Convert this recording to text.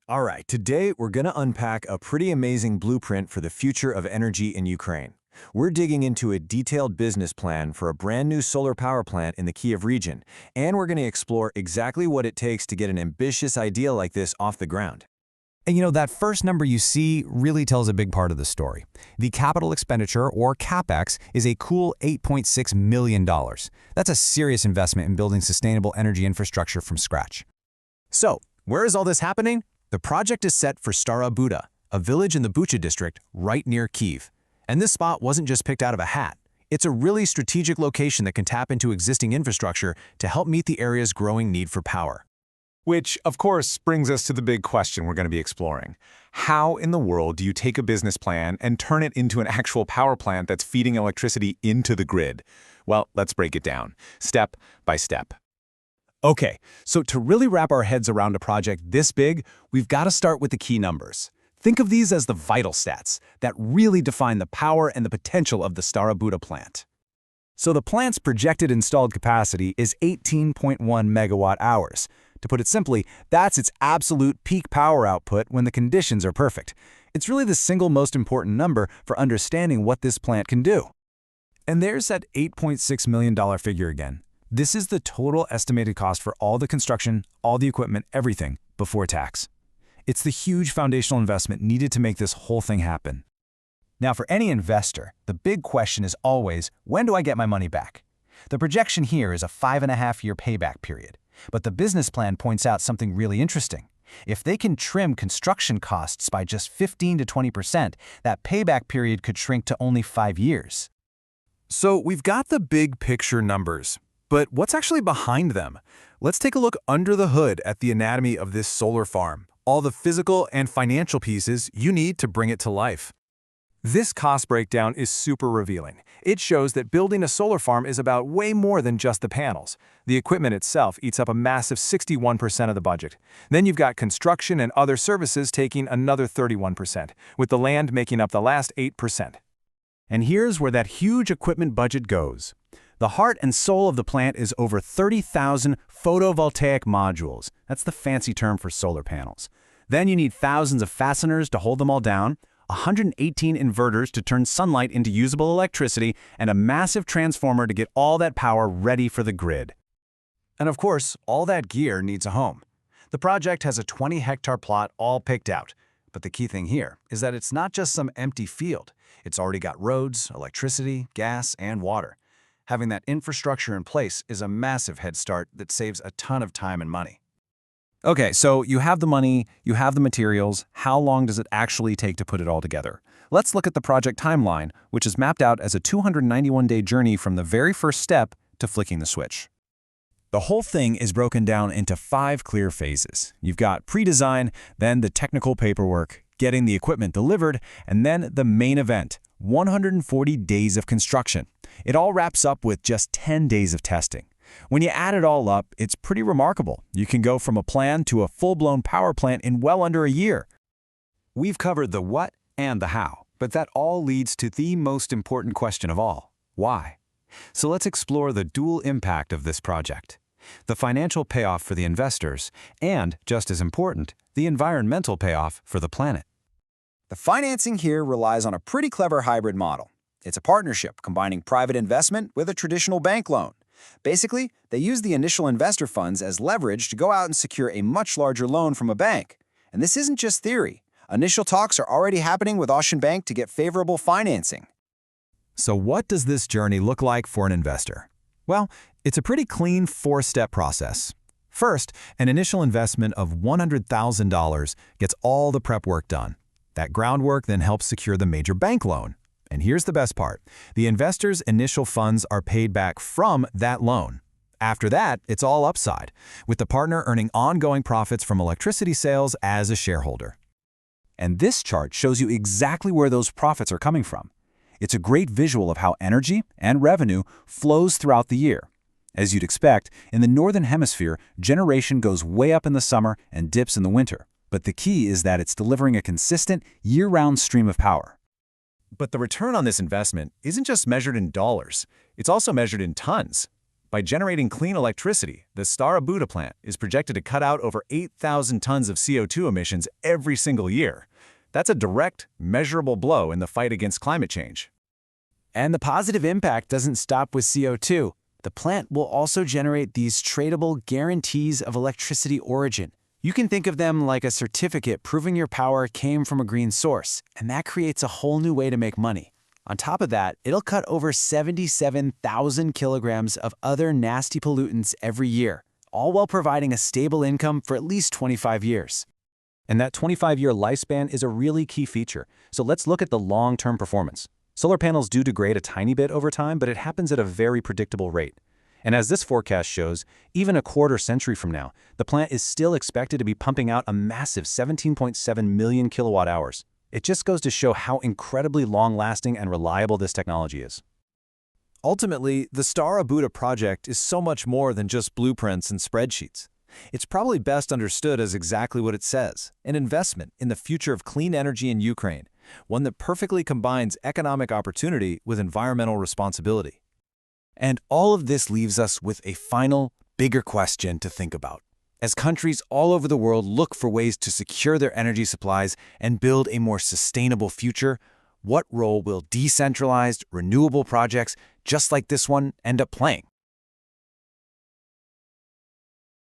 All right, today we're going to unpack a pretty amazing blueprint for the future of energy in Ukraine. We're digging into a detailed business plan for a brand new solar power plant in the Kyiv region, and we're going to explore exactly what it takes to get an ambitious idea like this off the ground. And that first number you see really tells a big part of the story. The capital expenditure, or CapEx, is a cool $8.6 million. That's a serious investment in building sustainable energy infrastructure from scratch. So, where is all this happening? The project is set for Stara Buda, a village in the Bucha district right near Kyiv. And this spot wasn't just picked out of a hat. It's a really strategic location that can tap into existing infrastructure to help meet the area's growing need for power. Which, of course, brings us to the big question we're going to be exploring. How in the world do you take a business plan and turn it into an actual power plant that's feeding electricity into the grid? Well, let's break it down, step by step. Okay, so to really wrap our heads around a project this big, we've got to start with the key numbers. Think of these as the vital stats that really define the power and the potential of the Stara Buda plant. So the plant's projected installed capacity is 18.1 megawatt hours. To put it simply, that's its absolute peak power output when the conditions are perfect. It's really the single most important number for understanding what this plant can do. And there's that $8.6 million figure again. This is the total estimated cost for all the construction, all the equipment, everything, before tax. It's the huge foundational investment needed to make this whole thing happen. Now, for any investor, the big question is always, when do I get my money back? The projection here is a 5.5-year payback period. But the business plan points out something really interesting. If they can trim construction costs by just 15 to 20%, that payback period could shrink to only 5 years. So we've got the big picture numbers, but what's actually behind them? Let's take a look under the hood at the anatomy of this solar farm, all the physical and financial pieces you need to bring it to life. This cost breakdown is super revealing. It shows that building a solar farm is about way more than just the panels. The equipment itself eats up a massive 61% of the budget. Then you've got construction and other services taking another 31%, with the land making up the last 8%. And here's where that huge equipment budget goes. The heart and soul of the plant is over 30,000 photovoltaic modules. That's the fancy term for solar panels. Then you need thousands of fasteners to hold them all down, 118 inverters to turn sunlight into usable electricity, and a massive transformer to get all that power ready for the grid. And of course, all that gear needs a home. The project has a 20-hectare plot all picked out. But the key thing here is that it's not just some empty field. It's already got roads, electricity, gas, and water. Having that infrastructure in place is a massive head start that saves a ton of time and money. Okay, so you have the money, you have the materials. How long does it actually take to put it all together? Let's look at the project timeline, which is mapped out as a 291-day journey from the very first step to flicking the switch. The whole thing is broken down into 5 clear phases. You've got pre-design, then the technical paperwork, getting the equipment delivered, and then the main event, 140 days of construction. It all wraps up with just 10 days of testing. When you add it all up, it's pretty remarkable. You can go from a plan to a full-blown power plant in well under a year. We've covered the what and the how, but that all leads to the most important question of all, why? So let's explore the dual impact of this project. The financial payoff for the investors, and, just as important, the environmental payoff for the planet. The financing here relies on a pretty clever hybrid model. It's a partnership combining private investment with a traditional bank loan. Basically, they use the initial investor funds as leverage to go out and secure a much larger loan from a bank. And this isn't just theory. Initial talks are already happening with Ocean Bank to get favorable financing. So what does this journey look like for an investor? Well, it's a pretty clean 4-step process. First, an initial investment of $100,000 gets all the prep work done. That groundwork then helps secure the major bank loan. And here's the best part. The investor's initial funds are paid back from that loan. After that, it's all upside, with the partner earning ongoing profits from electricity sales as a shareholder. And this chart shows you exactly where those profits are coming from. It's a great visual of how energy and revenue flows throughout the year. As you'd expect, in the Northern Hemisphere, generation goes way up in the summer and dips in the winter. But the key is that it's delivering a consistent, year-round stream of power. But the return on this investment isn't just measured in dollars. It's also measured in tons. By By generating clean electricity, the Stara Buda plant is projected to cut out over 8,000 tons of CO2 emissions every single year. That's a direct, measurable blow in the fight against climate change. And the positive impact doesn't stop with CO2. The plant will also generate these tradable guarantees of electricity origin. You can think of them like a certificate proving your power came from a green source, and that creates a whole new way to make money. On top of that, it'll cut over 77,000 kilograms of other nasty pollutants every year, all while providing a stable income for at least 25 years. And that 25-year lifespan is a really key feature. So let's look at the long-term performance. Solar panels do degrade a tiny bit over time, but it happens at a very predictable rate. And as this forecast shows, even a quarter century from now, the plant is still expected to be pumping out a massive 17.7 million kilowatt hours. It just goes to show how incredibly long-lasting and reliable this technology is. Ultimately, the Stara Buda project is so much more than just blueprints and spreadsheets. It's probably best understood as exactly what it says, an investment in the future of clean energy in Ukraine, one that perfectly combines economic opportunity with environmental responsibility. And all of this leaves us with a final, bigger question to think about. As countries all over the world look for ways to secure their energy supplies and build a more sustainable future, what role will decentralized, renewable projects just like this one end up playing?